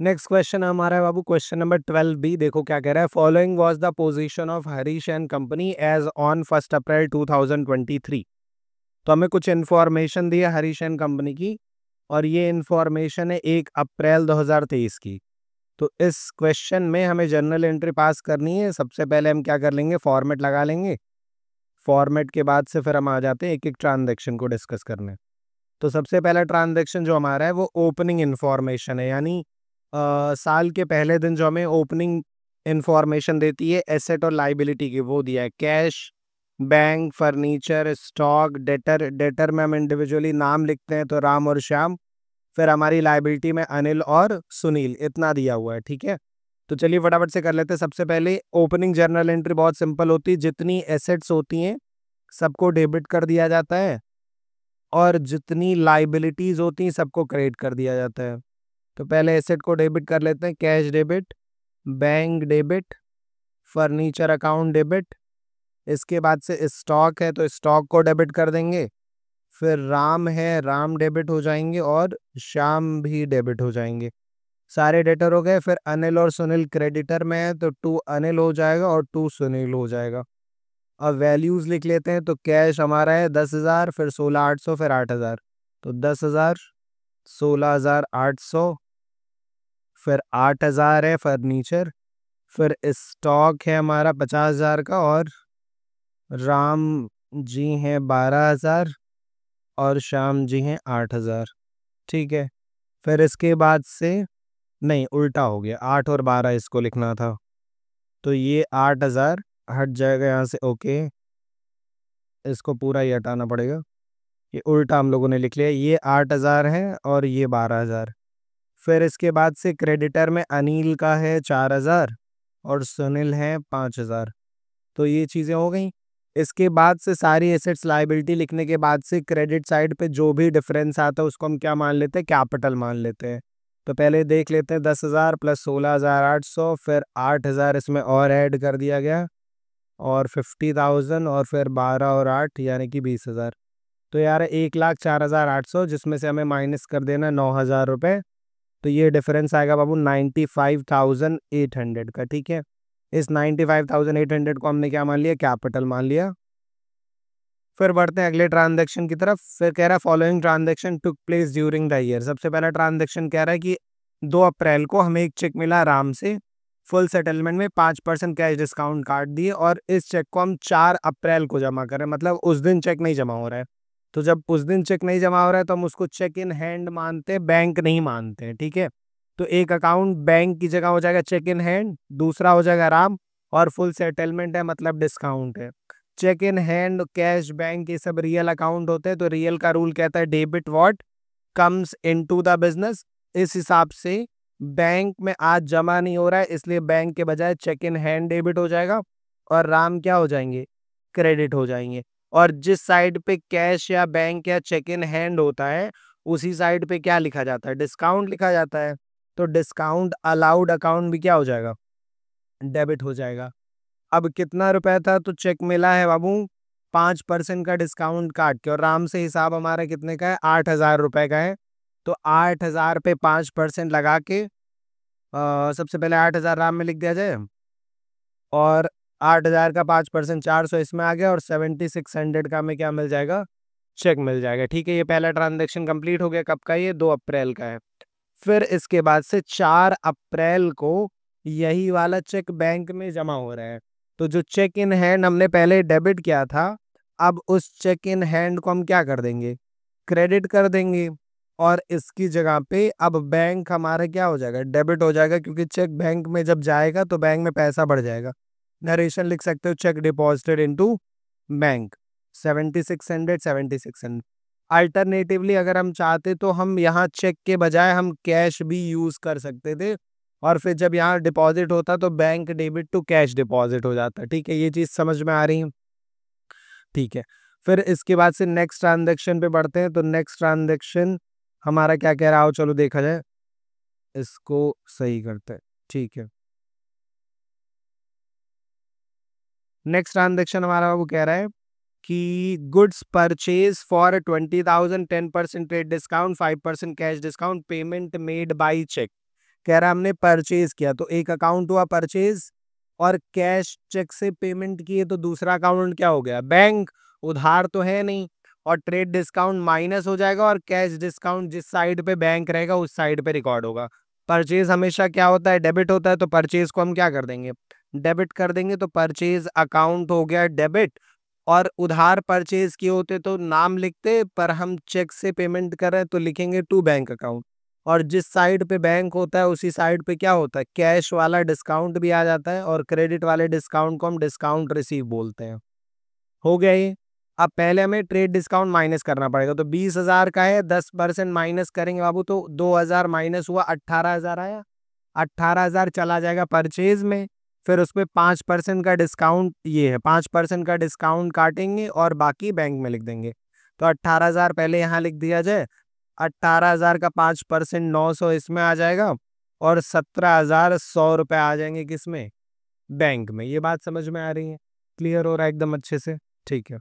Next question हमारा है बाबू question number 12 B. देखो क्या कह रहा है। Following was the position of Harish and company as on 1 April 2023। तो हमें कुछ इन्फॉर्मेशन दी है हरीश एंड कंपनी की, और ये इन्फॉर्मेशन है 1 अप्रैल 2023 की। तो इस क्वेश्चन में हमें जर्नल एंट्री पास करनी है। सबसे पहले हम क्या कर लेंगे, फॉर्मेट लगा लेंगे। फॉर्मेट के बाद से फिर हम आ जाते हैं एक एक ट्रांजैक्शन को डिस्कस करने। तो सबसे पहला ट्रांजैक्शन जो हमारा है वो ओपनिंग इन्फॉर्मेशन है, यानी साल के पहले दिन जो हमें ओपनिंग इन्फॉर्मेशन देती है एसेट और लाइबिलिटी की, वो दिया है cash, bank, furniture, stock, debtor. Debtor में हम इंडिविजुअली नाम लिखते हैं तो राम और श्याम। फिर हमारी लाइबिलिटी में अनिल और सुनील, इतना दिया हुआ है। ठीक है, तो चलिए फटाफट से कर लेते हैं। सबसे पहले ओपनिंग जर्नल एंट्री बहुत सिंपल होती है। जितनी एसेट्स होती हैं सबको डेबिट कर दिया जाता है, और जितनी लाइबिलिटीज होती हैं सबको क्रेडिट कर दिया जाता है। तो पहले एसेट को डेबिट कर लेते हैं। Cash debit, bank debit, furniture account debit. इसके बाद से स्टॉक है तो स्टॉक को डेबिट कर देंगे। फिर राम है, राम डेबिट हो जाएंगे, और श्याम भी डेबिट हो जाएंगे। सारे डेटर हो गए। फिर अनिल और सुनील क्रेडिटर में है तो 2 अनिल हो जाएगा और 2 सुनील हो जाएगा। अब वैल्यूज लिख लेते हैं। तो कैश हमारा है 10,000, फिर 16,800, फिर 8,000। तो 10,000, 16,800, फिर 8,000 है फर्नीचर। फिर स्टॉक है हमारा 50,000 का, और राम जी हैं 12,000, और श्याम जी हैं 8,000। ठीक है, फिर इसके बाद से नहीं, उल्टा हो गया, 8 और 12 इसको लिखना था। तो ये 8,000 हट जाएगा यहाँ से। ओके, इसको पूरा ही हटाना पड़ेगा, ये उल्टा हम लोगों ने लिख लिया। ये 8,000 है और ये 12,000। फिर इसके बाद से क्रेडिटर में अनिल का है 4,000 और सुनील है 5,000। तो ये चीज़ें हो गई। इसके बाद से सारी एसेट्स लाइबिलिटी लिखने के बाद से क्रेडिट साइड पे जो भी डिफरेंस आता है उसको हम क्या मान लेते हैं, कैपिटल मान लेते हैं। तो पहले देख लेते हैं 10,000 प्लस 16,800, फिर 8,000 इसमें और ऐड कर दिया गया, और 50,000, और फिर 12 और 8 यानी कि 20,000। तो यार 1,04,800, जिसमें से हमें माइनस कर देना 9,000 रुपये। तो ये डिफरेंस आएगा बाबू 95,800 का। ठीक है, इस 95,800 को हमने क्या मान लिया, कैपिटल मान लिया। फिर बढ़ते हैं अगले ट्रांजैक्शन की तरफ। फिर कह रहा है following transaction took place during the year. सबसे पहला ट्रांजैक्शन कह रहा है कि 2 अप्रैल को हमें एक चेक मिला आराम से, फुल सेटलमेंट में 5% कैश डिस्काउंट काट दिए, और इस चेक को हम 4 अप्रैल को जमा करें, मतलब उस दिन चेक नहीं जमा हो रहा है। तो जब उस दिन चेक नहीं जमा हो रहा है तो हम उसको चेक इन हैंड मानते हैं, बैंक नहीं मानते हैं। ठीक है, तो एक अकाउंट बैंक की जगह हो जाएगा चेक इन हैंड, दूसरा हो जाएगा आराम, और फुल सेटलमेंट है मतलब डिस्काउंट है। Cheque in hand, cash, bank, ये सब रियल अकाउंट होते हैं। तो रियल का रूल कहता है debit what comes into the business. इस हिसाब से बैंक में आज जमा नहीं हो रहा है, इसलिए बैंक के बजाय चेक इन हैंड डेबिट हो जाएगा, और राम क्या हो जाएंगे, क्रेडिट हो जाएंगे। और जिस साइड पे कैश या बैंक या चेक इन हैंड होता है उसी साइड पे क्या लिखा जाता है, डिस्काउंट लिखा जाता है। तो डिस्काउंट अलाउड अकाउंट भी क्या हो जाएगा, डेबिट हो जाएगा। अब कितना रुपए था, तो चेक मिला है बाबू 5% का डिस्काउंट काट के, और राम से हिसाब हमारा कितने का है, 8,000 रुपए का है। तो 8,000 पे 5% लगा के सबसे पहले 8,000 राम में लिख दिया जाए, और 8,000 का 5% 400 इसमें आ गया, और 7,600 का हमें क्या मिल जाएगा, चेक मिल जाएगा। ठीक है, ये पहला ट्रांजेक्शन कंप्लीट हो गया। कब का, ये 2 अप्रैल का है। फिर इसके बाद से 4 अप्रैल को यही वाला चेक बैंक में जमा हो रहा है। तो जो चेक इन हैंड हमने पहले डेबिट किया था, अब उस चेक इन हैंड को हम क्या कर देंगे, क्रेडिट कर देंगे, और इसकी जगह पे अब बैंक हमारा क्या हो जाएगा, डेबिट हो जाएगा, क्योंकि चेक बैंक में जब जाएगा तो बैंक में पैसा बढ़ जाएगा। नरेशन लिख सकते हो, check deposited into bank 7,600 7,600। Alternatively अगर हम चाहते तो हम यहाँ चेक के बजाय हम कैश भी यूज कर सकते थे, और फिर जब यहाँ डिपॉजिट होता तो bank debit to cash deposit हो जाता। ठीक है, ये चीज समझ में आ रही है। ठीक है, फिर इसके बाद से नेक्स्ट ट्रांजेक्शन पे बढ़ते हैं। तो नेक्स्ट ट्रांजेक्शन हमारा क्या कह रहा हो, चलो देखा जाए, इसको सही करते हैं। ठीक है, नेक्स्ट ट्रांजेक्शन हमारा वो कह रहा है कि goods purchase for 20,000 10% trade discount 5% cash discount payment made by cheque. कह रहा हमने परचेज किया, तो एक अकाउंट हुआ परचेज, और कैश चेक से पेमेंट किए तो दूसरा अकाउंट क्या हो गया, बैंक। उधार तो है नहीं, और ट्रेड डिस्काउंट माइनस हो जाएगा, और कैश डिस्काउंट जिस साइड पे बैंक रहेगा उस साइड पे रिकॉर्ड होगा। परचेज हमेशा क्या होता है, डेबिट होता है, तो परचेज को हम क्या कर देंगे, डेबिट कर देंगे, तो परचेज अकाउंट हो गया डेबिट। और उधार परचेज किए होते तो नाम लिखते, पर हम चेक से पेमेंट कर रहे हैं तो लिखेंगे टू बैंक अकाउंट। और जिस साइड पे बैंक होता है उसी साइड पे क्या होता है, कैश वाला डिस्काउंट भी आ जाता है, और क्रेडिट वाले डिस्काउंट को हम डिस्काउंट रिसीव बोलते हैं। हो गया ये। अब पहले हमें ट्रेड डिस्काउंट माइनस करना पड़ेगा, तो 20,000 का है, 10% माइनस करेंगे बाबू, तो 2,000 माइनस हुआ, 18,000 आया। 18,000 चला जाएगा परचेज में, फिर उसमें 5% का डिस्काउंट, ये है 5% का डिस्काउंट काटेंगे और बाकी बैंक में लिख देंगे। तो 18,000 पहले यहाँ लिख दिया जाए, 18,000 का 5% 900 इसमें आ जाएगा, और 17,100 रुपये आ जाएंगे किसमें, बैंक में। ये बात समझ में आ रही है, क्लियर हो रहा है एकदम अच्छे से, ठीक है।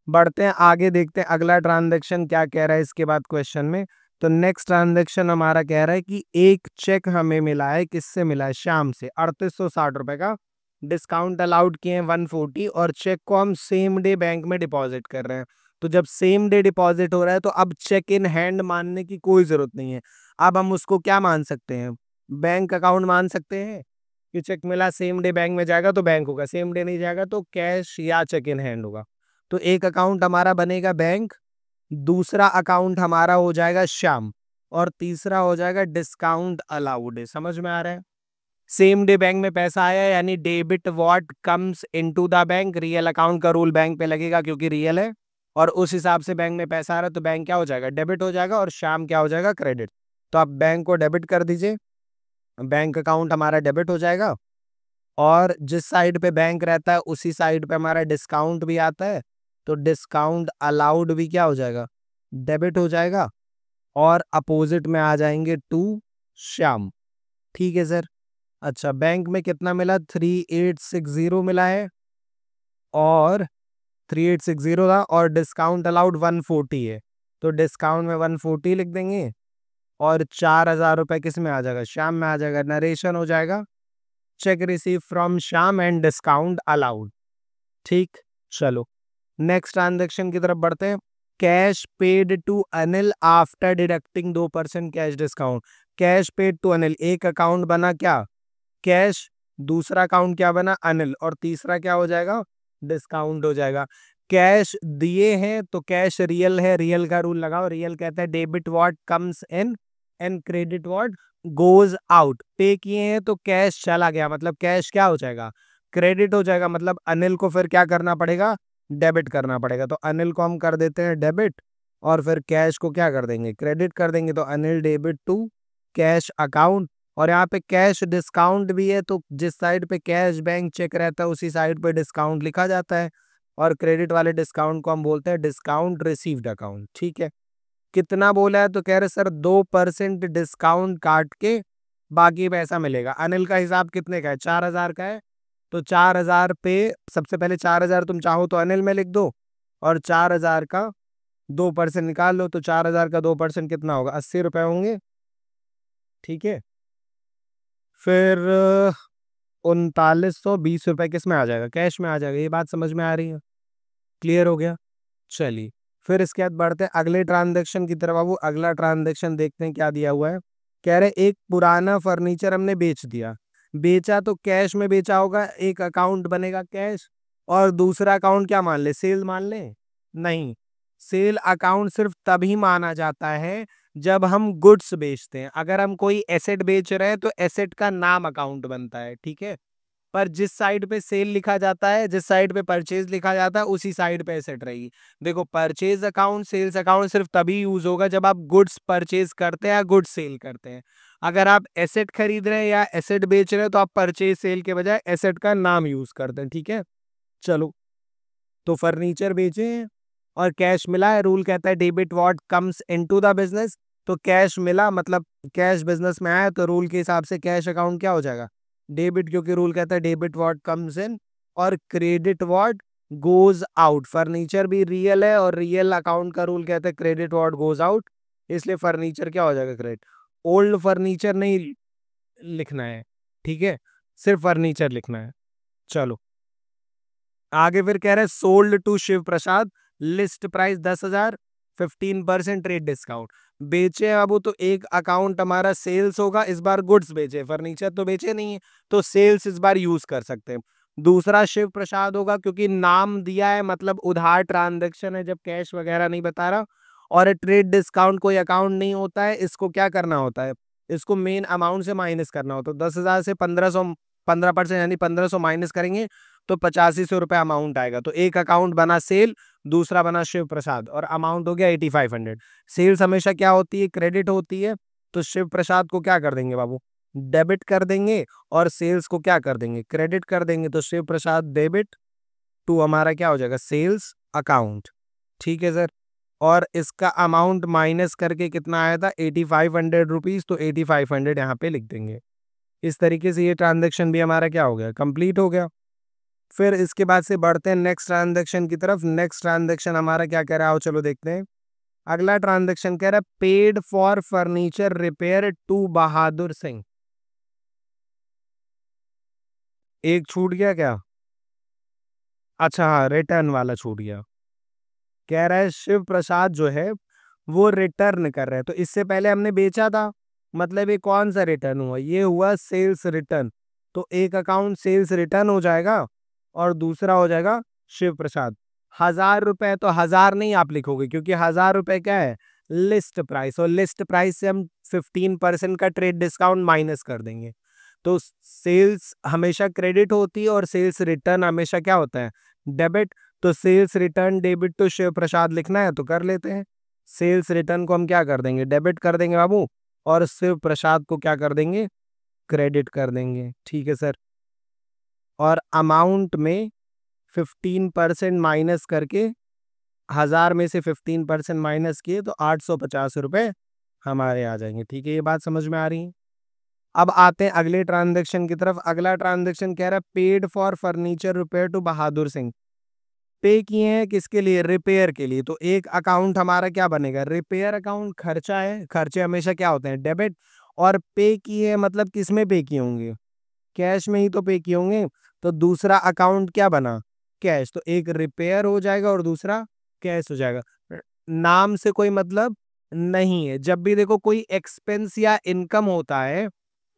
बढ़ते हैं आगे, देखते हैं अगला ट्रांजैक्शन क्या कह रहा है इसके बाद क्वेश्चन में। तो नेक्स्ट ट्रांजैक्शन हमारा कह रहा है कि एक चेक हमें मिला है, किससे मिला है, श्याम से, 3860 रुपए का। डिस्काउंट अलाउड किए हैं 140, और चेक को हम सेम डे बैंक में डिपॉजिट कर रहे हैं। तो जब सेम डे डिपॉजिट हो रहा है तो अब चेक इन हैंड मानने की कोई जरूरत नहीं है। अब हम उसको क्या मान सकते हैं, बैंक अकाउंट मान सकते हैं, कि चेक मिला सेम डे बैंक में जाएगा तो बैंक होगा, सेम डे नहीं जाएगा तो कैश या चेक इन हैंड होगा। तो एक अकाउंट हमारा बनेगा बैंक, दूसरा अकाउंट हमारा हो जाएगा श्याम, और तीसरा हो जाएगा डिस्काउंट अलाउड। समझ में आ रहा है। सेम डे बैंक में पैसा आया, यानी debit what comes into the bank, real account का रूल बैंक पे लगेगा क्योंकि रियल है, और उस हिसाब से बैंक में पैसा आ रहा है तो बैंक क्या हो जाएगा, डेबिट हो जाएगा, और श्याम क्या हो जाएगा, क्रेडिट। तो आप बैंक को डेबिट कर दीजिए, बैंक अकाउंट हमारा डेबिट हो जाएगा, और जिस साइड पे बैंक रहता है उसी साइड पे हमारा डिस्काउंट भी आता है, तो डिस्काउंट अलाउड भी क्या हो जाएगा, डेबिट हो जाएगा, और अपोजिट में आ जाएंगे टू श्याम। ठीक है सर। अच्छा, बैंक में कितना मिला, 3860 मिला है, और 3860 था, और डिस्काउंट अलाउड 140 है, तो डिस्काउंट में 140 लिख देंगे, और 4,000 रुपए किस में आ जाएगा, श्याम में आ जाएगा, नरेशन हो जाएगा, cheque receive from Shyam and discount allowed. ठीक, चलो नेक्स्ट ट्रांजेक्शन की तरफ बढ़ते हैं। Cash paid to Anil after deducting 2% cash discount. Cash paid to Anil, एक अकाउंट बना क्या, कैश, दूसरा अकाउंट क्या बना, अनिल, और तीसरा क्या हो जाएगा, डिस्काउंट हो जाएगा। कैश दिए हैं तो कैश रियल है, रियल का रूल लगाओ, रियल कहता है debit what comes in and credit what goes out. पे किए हैं तो कैश चला गया, मतलब कैश क्या हो जाएगा, क्रेडिट हो जाएगा, मतलब अनिल को फिर क्या करना पड़ेगा, डेबिट करना पड़ेगा। तो अनिल को हम कर देते हैं डेबिट, और फिर कैश को क्या कर देंगे, क्रेडिट कर देंगे। तो Anil debit to cash account, और यहाँ पे कैश डिस्काउंट भी है, तो जिस साइड पे कैश बैंक चेक रहता है उसी साइड पे डिस्काउंट लिखा जाता है, और क्रेडिट वाले डिस्काउंट को हम बोलते हैं डिस्काउंट रिसीव्ड अकाउंट। ठीक है। कितना बोला है, तो कह रहे सर 2% डिस्काउंट काट के बाकी पैसा मिलेगा। अनिल का हिसाब कितने का है, 4,000 का है, तो 4,000 पे सबसे पहले 4,000 तुम चाहो तो अनिल में लिख दो, और 4,000 का 2% निकाल लो, तो 4,000 का 2% कितना होगा, 80 रुपए होंगे। ठीक है। फिर 3,920 रुपए किस में आ जाएगा, कैश में आ जाएगा। ये बात समझ में आ रही है, क्लियर हो गया। चलिए फिर इसके बाद बढ़ते हैं अगले ट्रांजेक्शन की तरफ। वो अगला ट्रांजेक्शन देखते हैं क्या दिया हुआ है। कह रहे एक पुराना फर्नीचर हमने बेच दिया, बेचा तो कैश में बेचा होगा, एक अकाउंट बनेगा कैश, और दूसरा अकाउंट क्या मान ले, सेल मान ले, नहीं, सेल अकाउंट सिर्फ तभी माना जाता है जब हम गुड्स बेचते हैं। अगर हम कोई एसेट बेच रहे हैं तो एसेट का नाम अकाउंट बनता है, ठीक है। पर जिस साइड पे सेल लिखा जाता है, जिस साइड पे परचेज लिखा जाता है, उसी साइड पे एसेट रहेगी। देखो, परचेज अकाउंट, सेल्स अकाउंट सिर्फ तभी यूज होगा जब आप गुड्स परचेज करते हैं या गुड्स सेल करते हैं। अगर आप एसेट खरीद रहे हैं या एसेट बेच रहे हैं तो आप परचेज सेल के बजाय एसेट का नाम यूज करते हैं, ठीक है। चलो, तो फर्नीचर बेचे हैं और कैश मिला है, रूल कहता है debit what comes into the business, तो कैश मिला मतलब कैश बिजनेस में आया, तो रूल के हिसाब से कैश अकाउंट क्या हो जाएगा, डेबिट, क्योंकि रूल कहता है डेबिट व्हाट कम्स इन, और credit what goes out. Furniture भी रियल है और रियल अकाउंट का रूल कहता है क्रेडिट व्हाट गोज आउट, इसलिए फर्नीचर क्या हो जाएगा, क्रेडिट। ओल्ड फर्नीचर नहीं, लिखना है, ठीक है, सिर्फ फर्नीचर लिखना है। चलो आगे फिर कह रहे हैं sold to Shiv Prasad, list price 10,000, 15% trade discount. बेचे हैं बाबू तो एक अकाउंट हमारा सेल्स होगा, इस बार गुड्स बेचे, फर्नीचर तो बेचे नहीं है, तो सेल्स इस बार यूज कर सकते हैं। दूसरा शिव प्रसाद होगा क्योंकि नाम दिया है, मतलब उधार ट्रांजैक्शन है, जब कैश वगैरह नहीं बता रहा। और ट्रेड डिस्काउंट कोई अकाउंट नहीं होता है, इसको क्या करना होता है, इसको मेन अमाउंट से माइनस करना होता है। 10,000 से 1500, 15% यानी 1500 माइनस करेंगे तो 8500 रुपए अमाउंट आएगा। तो एक अकाउंट बना सेल, दूसरा बना शिव प्रसाद, और अमाउंट हो गया 8500। सेल्स हमेशा क्या होती है, क्रेडिट होती है, तो शिव प्रसाद को क्या कर देंगे बाबू, डेबिट कर देंगे, और सेल्स को क्या कर देंगे, क्रेडिट कर देंगे। तो शिव प्रसाद डेबिट टू हमारा क्या हो जाएगा, सेल्स अकाउंट, ठीक है सर। और इसका अमाउंट माइनस करके कितना आया था, 8500 रुपीज, तो 8500 यहाँ पे लिख देंगे। इस तरीके से ये ट्रांजेक्शन भी हमारा क्या हो गया, कंप्लीट हो गया। फिर इसके बाद से बढ़ते हैं नेक्स्ट ट्रांजैक्शन की तरफ। नेक्स्ट ट्रांजैक्शन हमारा क्या कह रहा है, चलो देखते हैं। अगला ट्रांजैक्शन कह रहा है paid for furniture repair to Bahadur Singh. एक छूट गया क्या, अच्छा हाँ, रिटर्न वाला छूट गया। कह रहा है शिव प्रसाद जो है वो रिटर्न कर रहे हैं, तो इससे पहले हमने बेचा था, मतलब ये कौन सा रिटर्न हुआ, ये हुआ सेल्स रिटर्न। तो एक अकाउंट सेल्स रिटर्न हो जाएगा और दूसरा हो जाएगा शिव प्रसाद। 1000 रुपए, तो 1000 नहीं आप लिखोगे क्योंकि 1000 रुपए क्या है, लिस्ट प्राइस, और लिस्ट प्राइस से हम 15% का ट्रेड डिस्काउंट माइनस कर देंगे। तो सेल्स हमेशा क्रेडिट होती है और सेल्स रिटर्न हमेशा क्या होता है, डेबिट। तो sales return debit to Shiv Prasad लिखना है तो कर लेते हैं। सेल्स रिटर्न को हम क्या कर देंगे, डेबिट कर देंगे बाबू, और शिव प्रसाद को क्या कर देंगे, क्रेडिट कर देंगे, ठीक है सर। और अमाउंट में 15% माइनस करके, 1000 में से 15% माइनस किए तो 850 रुपए हमारे आ जाएंगे, ठीक है, ये बात समझ में आ रही है। अब आते हैं अगले ट्रांजैक्शन की तरफ। अगला ट्रांजैक्शन कह रहा है paid for furniture repair to Bahadur Singh. Pay किए हैं किसके लिए, रिपेयर के लिए। तो एक अकाउंट हमारा क्या बनेगा, रिपेयर अकाउंट, खर्चा है, खर्चे हमेशा क्या होते हैं, डेबिट। और पे किए हैं मतलब किस में पे किए होंगे, कैश में ही तो पे किए होंगे। तो दूसरा अकाउंट क्या बना, कैश। तो एक रिपेयर हो जाएगा और दूसरा कैश हो जाएगा। नाम से कोई मतलब नहीं है। जब भी देखो कोई एक्सपेंस या इनकम होता है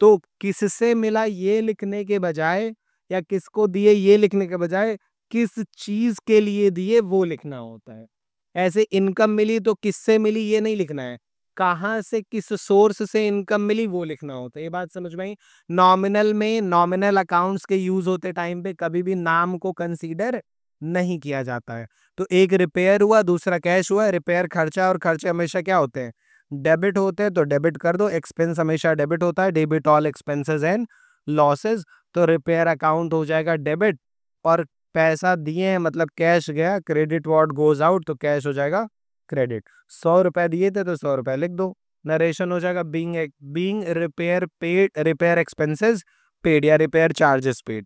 तो किससे मिला ये लिखने के बजाय, या किसको दिए ये लिखने के बजाय, किस चीज के लिए दिए वो लिखना होता है। ऐसे इनकम मिली तो किससे मिली ये नहीं लिखना है, कहाँ से, किस सोर्स से इनकम मिली वो लिखना होता है। ये बात समझ में आई। नॉमिनल में, नॉमिनल अकाउंट्स के यूज होते टाइम पे कभी भी नाम को कंसीडर नहीं किया जाता है। तो एक रिपेयर हुआ, दूसरा कैश हुआ। रिपेयर खर्चा, और खर्चे हमेशा क्या होते हैं, डेबिट होते हैं, तो डेबिट कर दो। एक्सपेंस हमेशा डेबिट होता है, debit all expenses and losses. तो रिपेयर अकाउंट हो जाएगा डेबिट, और पैसा दिए हैं मतलब कैश गया, क्रेडिट व्हाट गोज आउट, तो कैश हो जाएगा क्रेडिट। 100 रुपए दिए थे तो 100 रुपए लिख दो। नरेशन हो जाएगा being being repair paid, repair expenses paid या रिपेयर चार्जेस पेड।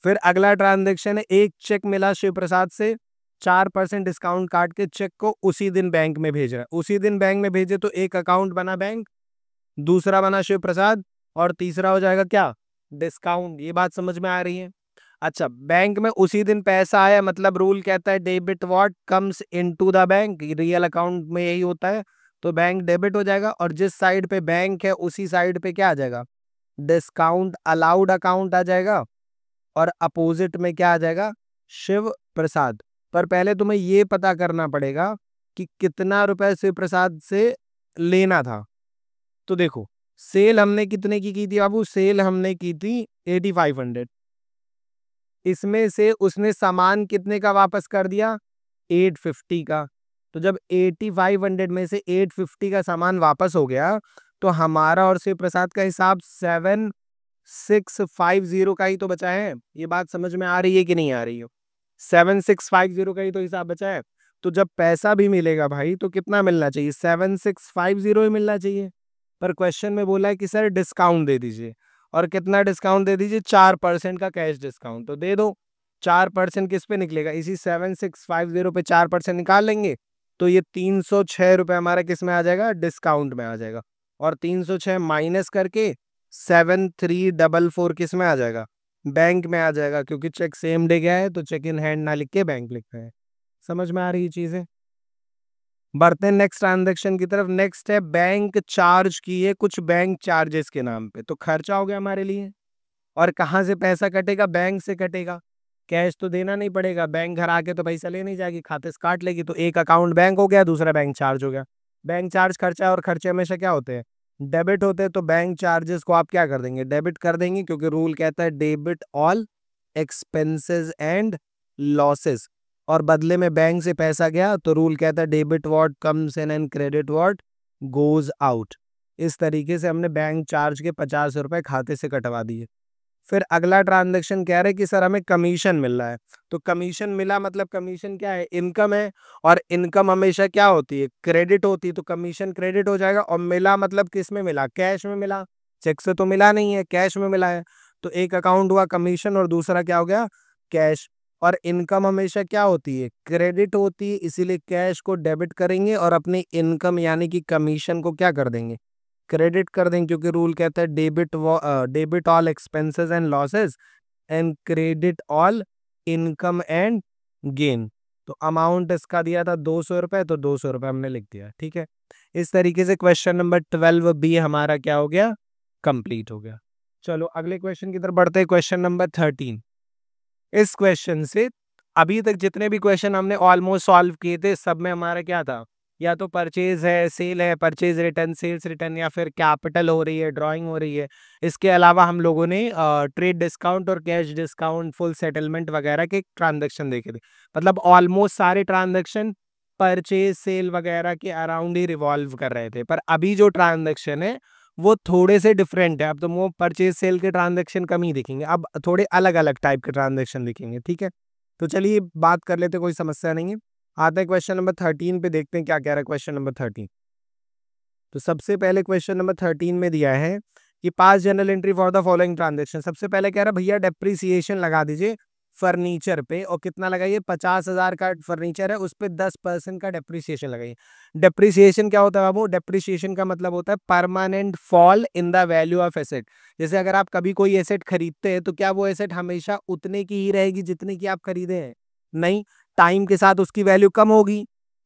फिर अगला ट्रांजेक्शन है, एक चेक मिला शिव प्रसाद से, 4% डिस्काउंट काट के चेक को उसी दिन बैंक में भेज रहा है। उसी दिन बैंक में भेजे तो एक अकाउंट बना बैंक, दूसरा बना शिव प्रसाद, और तीसरा हो जाएगा क्या, डिस्काउंट। ये बात समझ में आ रही है। अच्छा, बैंक में उसी दिन पैसा आया, मतलब रूल कहता है debit what comes into the bank, real account में यही होता है। तो बैंक डेबिट हो जाएगा, और जिस साइड पे बैंक है उसी साइड पे क्या आ जाएगा, डिस्काउंट अलाउड अकाउंट आ जाएगा, और अपोजिट में क्या आ जाएगा, शिव प्रसाद। पर पहले तुम्हें ये पता करना पड़ेगा कि कितना रुपए शिव प्रसाद से लेना था। तो देखो, सेल हमने कितने की थी बाबू, सेल हमने की थी 8500। इसमें से उसने सामान कितने का वापस कर दिया, 850 का। तो जब 8500 में से 850 का सामान वापस हो गया, तो हमारा और शिव प्रसाद का हिसाब 7650 का ही तो बचा है। ये बात समझ में आ रही है कि नहीं आ रही है, 7650 का ही तो हिसाब बचा है। तो जब पैसा भी मिलेगा भाई तो कितना मिलना चाहिए, 7650 ही मिलना चाहिए। पर क्वेश्चन में बोला है कि सर डिस्काउंट दे दीजिए, और कितना डिस्काउंट दे दीजिए, 4% का कैश डिस्काउंट। तो दे दो। 4% किस पे निकलेगा, इसी 7650 पे 4% निकाल लेंगे, तो ये 306 रुपए हमारा किस में आ जाएगा, डिस्काउंट में आ जाएगा। और 306 माइनस करके 7344 किस में आ जाएगा? बैंक में आ जाएगा, क्योंकि चेक सेम डे गया है तो चेक इन हैंड ना लिख के बैंक लिखते हैं। समझ में आ रही चीजें? बढ़ते हैं नेक्स्ट ट्रांजेक्शन की तरफ। नेक्स्ट है बैंक चार्ज की है कुछ बैंक चार्जेस के नाम पे, तो खर्चा हो गया हमारे लिए। और कहाँ से पैसा कटेगा? बैंक से कटेगा। कैश तो देना नहीं पड़ेगा, बैंक घर आके तो पैसा ले नहीं जाएगी, खाते से काट लेगी। तो एक अकाउंट बैंक हो गया, दूसरा बैंक चार्ज हो गया। बैंक चार्ज खर्चा है, और खर्चे हमेशा क्या होते हैं? डेबिट होते हैं। तो बैंक चार्जेस को आप क्या कर देंगे? डेबिट कर देंगे, क्योंकि रूल कहता है debit all expenses and losses. और बदले में बैंक से पैसा गया तो रूल कहता है debit what comes in and credit what goes out. इस तरीके से हमने बैंक चार्ज के 50 रुपए खाते से कटवा दिए। फिर अगला ट्रांजैक्शन कह रहे हैं कि सर हमें कमीशन मिल रहा है। तो कमीशन मिला मतलब कमीशन क्या है? इनकम है। और इनकम हमेशा क्या होती है? क्रेडिट होती है। तो कमीशन क्रेडिट हो जाएगा। और मिला मतलब किस में मिला? कैश में मिला। चेक से तो मिला नहीं है, कैश में मिला है। तो एक अकाउंट हुआ कमीशन और दूसरा क्या हो गया? कैश। और इनकम हमेशा क्या होती है? क्रेडिट होती है, इसीलिए कैश को डेबिट करेंगे और अपनी इनकम यानी कि कमीशन को क्या कर देंगे? क्रेडिट कर देंगे, क्योंकि रूल कहता है debit all expenses and losses and credit all income and gain. तो अमाउंट इसका दिया था 200 रुपए, तो 200 रुपए हमने लिख दिया। ठीक है, इस तरीके से क्वेश्चन नंबर 12 बी हमारा क्या हो गया? कंप्लीट हो गया। चलो अगले क्वेश्चन की तरफ बढ़ते हैं। Question number 13। इस क्वेश्चन से अभी तक जितने भी क्वेश्चन हमने ऑलमोस्ट सॉल्व किए थे, सब में हमारा क्या था? या तो परचेज है, सेल है, परचेज रिटर्न, सेल्स रिटर्न, या फिर कैपिटल हो रही है, ड्राइंग हो रही है। इसके अलावा हम लोगों ने ट्रेड डिस्काउंट और कैश डिस्काउंट, फुल सेटलमेंट वगैरह के ट्रांजैक्शन देखे थे। मतलब ऑलमोस्ट सारे ट्रांजैक्शन परचेज सेल वगैरह के अराउंड ही रिवॉल्व कर रहे थे। पर अभी जो ट्रांजैक्शन है वो थोड़े से डिफरेंट है। अब तो वो परचेज सेल के ट्रांजैक्शन कम ही दिखेंगे, अब थोड़े अलग अलग टाइप के ट्रांजैक्शन दिखेंगे। ठीक है, तो चलिए बात कर लेते, कोई समस्या नहीं है। आते हैं क्वेश्चन नंबर 13 पे, देखते हैं क्या कह रहा है क्वेश्चन नंबर 13। तो सबसे पहले क्वेश्चन नंबर 13 में दिया है कि pass journal entry for the following transaction. सबसे पहले कह रहा है भैया डेप्रीसिएशन लगा दीजिए फर्नीचर पे, और कितना लगाइए? 50,000 का फर्नीचर है, उस पर 10% का डेप्रीसिएशन लगाइए। डेप्रीसिएशन क्या होता है बाबू? डेप्रीसिएशन का मतलब होता है permanent fall in the value of asset. जैसे अगर आप कभी कोई एसेट खरीदते हैं तो क्या वो एसेट हमेशा उतने की ही रहेगी जितने की आप खरीदे हैं? नहीं, टाइम के साथ उसकी वैल्यू कम होगी।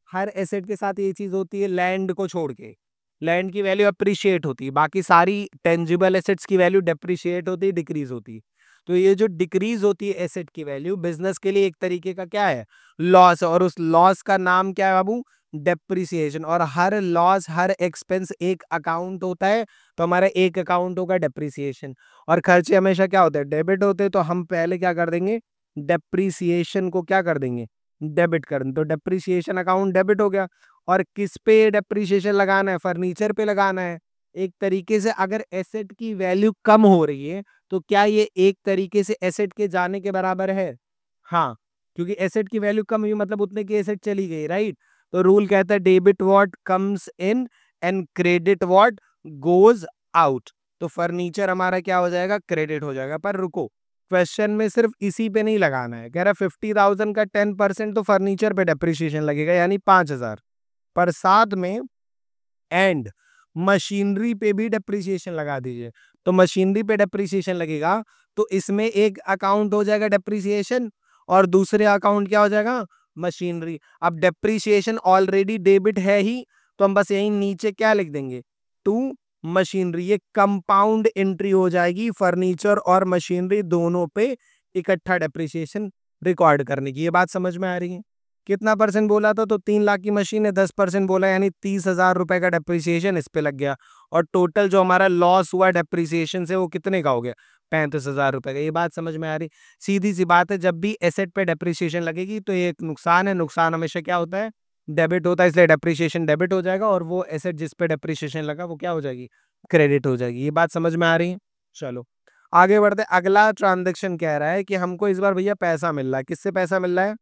हर एसेट के साथ ये चीज होती है, लैंड को छोड़ के। लैंड की वैल्यू अप्रिशिएट होती है, बाकी सारी टेंजिबल एसेट्स की वैल्यू डेप्रिशिएट होती है, डिक्रीज होती है। तो ये जो डिक्रीज होती है एसेट की वैल्यू, बिजनेस के लिए एक तरीके का क्या है? लॉस। और उस लॉस का नाम क्या है बाबू? डेप्रिसिएशन। और हर लॉस, हर एक्सपेंस एक अकाउंट होता है, तो हमारा एक अकाउंट होगा डेप्रिसिएशन। और खर्चे हमेशा क्या होते हैं? डेबिट होते हैं। तो हम पहले क्या कर देंगे? डेप्रिसिएशन को क्या कर देंगे? डेबिट कर देंगे। तो डेप्रिसिएशन अकाउंट डेबिट हो गया। और किस पे डेप्रिसिएशन लगाना है? फर्नीचर पे लगाना है। एक तरीके से अगर एसेट की वैल्यू कम हो रही है तो क्या ये एक तरीके से एसेट के जाने के बराबर है? हाँ, क्योंकि एसेट की वैल्यू कम हुई मतलब उतने की एसेट चली गई, राइट। तो रूल कहता है debit what comes in and credit what goes out. तो फर्नीचर हमारा क्या हो जाएगा? क्रेडिट हो जाएगा। पर रुको, क्वेश्चन में सिर्फ इसी पे नहीं लगाना है। कह रहा 50,000 का 10% तो फर्नीचर पे डेप्रिसिएशन लगेगा, यानी 5,000। पर साथ में एंड मशीनरी पे भी डेप्रिसिएशन लगा दीजिए। तो मशीनरी पे डेप्रिसिएशन लगेगा तो इसमें एक अकाउंट हो जाएगा डेप्रिसिएशन, और दूसरे अकाउंट क्या हो जाएगा? मशीनरी। अब डेप्रिसिएशन ऑलरेडी डेबिट है ही, तो हम बस यहीं नीचे क्या लिख देंगे? To machinery. ये कंपाउंड एंट्री हो जाएगी फर्नीचर और मशीनरी दोनों पे इकट्ठा डेप्रिसिएशन रिकॉर्ड करने की। ये बात समझ में आ रही है? कितना परसेंट बोला था? तो 3 लाख की मशीन है, 10% बोला, यानी 30,000 रुपए का डेप्रिसिएशन इस पे लग गया। और टोटल जो हमारा लॉस हुआ डेप्रिसिएशन से वो कितने का हो गया? 35,000 रुपए का। ये बात समझ में आ रही? सीधी सी बात है, जब भी एसेट पे डेप्रिसिएशन लगेगी तो ये एक नुकसान है। नुकसान हमेशा क्या होता है? डेबिट होता है, इसलिए डेप्रिसिएशन डेबिट हो जाएगा, और वो एसेट जिस पे डेप्रिसिएशन लगा वो क्या हो जाएगी? क्रेडिट हो जाएगी। ये बात समझ में आ रही है? चलो आगे बढ़ते। अगला ट्रांजेक्शन कह रहा है कि हमको इस बार भैया पैसा मिल रहा है। किससे पैसा मिल रहा है?